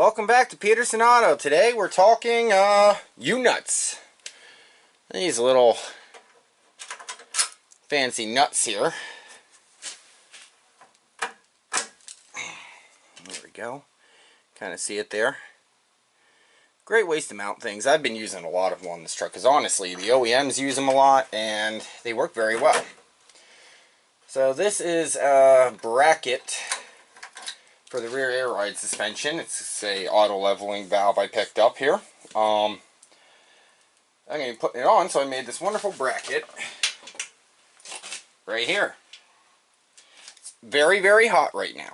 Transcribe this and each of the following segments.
Welcome back to Peterson Auto. Today we're talking U-nuts. These little fancy nuts here. There we go. Kind of see it there. Great ways to mount things. I've been using a lot of them on this truck because honestly the OEMs use them a lot and they work very well. So this is a bracket for the rear air ride suspension. It's a auto leveling valve I picked up here. I'm going to be putting it on, so I made this wonderful bracket right here. It's very, very hot right now.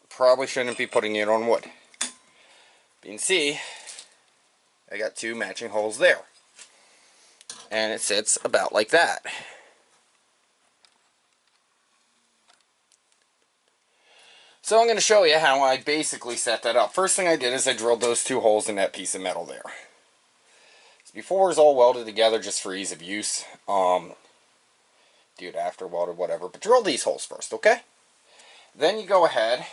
Probably shouldn't be putting it on wood. You can see I got two matching holes there. And it sits about like that. So I'm going to show you how I basically set that up. First thing I did is I drilled those two holes in that piece of metal there. Before it was all welded together just for ease of use. Do it after welded, whatever. But drill these holes first, okay? Then you go ahead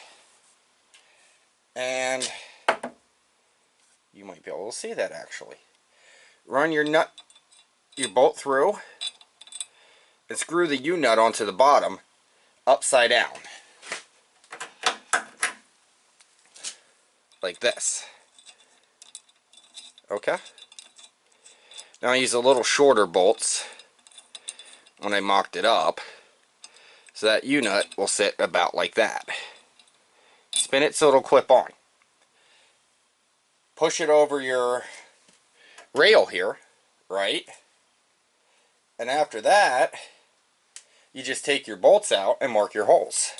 and you might be able to see that actually. Run your bolt through and screw the U-nut onto the bottom upside down. Like this. Okay? Now I use a little shorter bolts when I mocked it up, so that U-nut will sit about like that. Spin it so it'll clip on. Push it over your rail here, right? And after that, you just take your bolts out and mark your holes.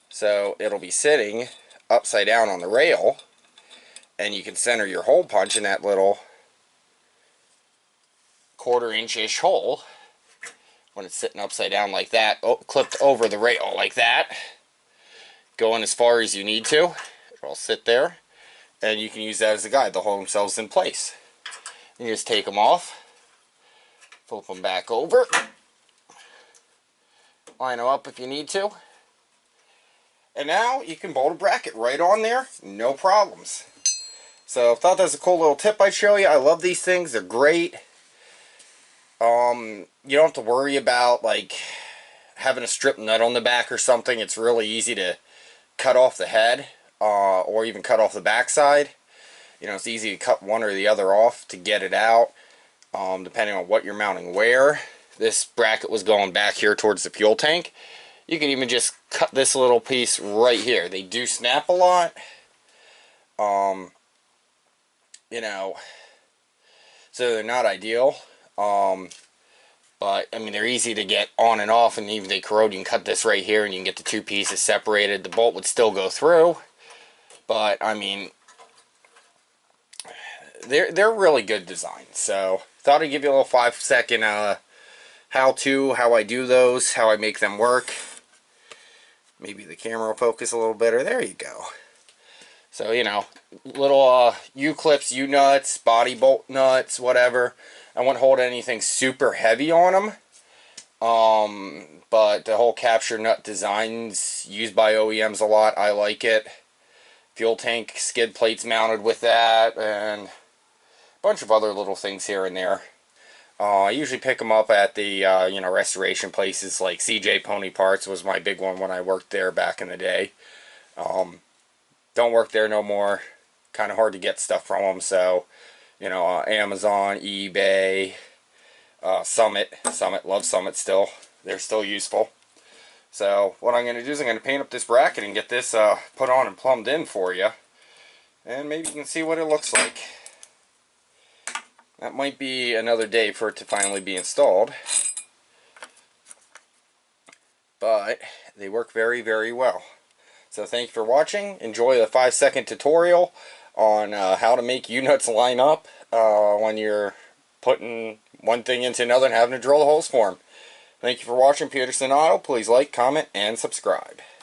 So it'll be sitting upside down on the rail, and you can center your hole punch in that little 1/4 inch-ish hole when it's sitting upside down like that, clipped over the rail like that, going as far as you need to. It'll sit there, and you can use that as a guide. They'll hold themselves in place. You just take them off, flip them back over, line them up if you need to. And now you can bolt a bracket right on there, no problems. So I thought that was a cool little tip I'd show you. I love these things, they're great. You don't have to worry about like having a strip nut on the back or something. It's really easy to cut off the head or even cut off the back side. You know, it's easy to cut one or the other off to get it out, depending on what you're mounting where. This bracket was going back here towards the fuel tank. You can even just cut this little piece right here. They do snap a lot. You know, so they're not ideal. But, I mean, they're easy to get on and off, and even if they corrode, you can cut this right here, and you can get the two pieces separated. The bolt would still go through, but, I mean, they're really good designs. So, thought I'd give you a little 5-second how I do those, how I make them work. Maybe the camera will focus a little better. There you go. So, you know, little U-clips, U-nuts, body bolt nuts, whatever. I wouldn't hold anything super heavy on them. But the whole capture nut design's used by OEMs a lot. I like it. Fuel tank skid plates mounted with that, and a bunch of other little things here and there. I usually pick them up at the you know, restoration places like CJ Pony Parts was my big one when I worked there back in the day. Don't work there no more. Kind of hard to get stuff from them. So, you know, Amazon, eBay, Summit. Love Summit still. They're still useful. So what I'm going to do is I'm going to paint up this bracket and get this put on and plumbed in for you. And maybe you can see what it looks like. That might be another day for it to finally be installed. But they work very, very well. So thank you for watching. Enjoy the 5-second tutorial on how to make U-nuts line up when you're putting one thing into another and having to drill the holes for them. Thank you for watching Peterson Auto. Please like, comment, and subscribe.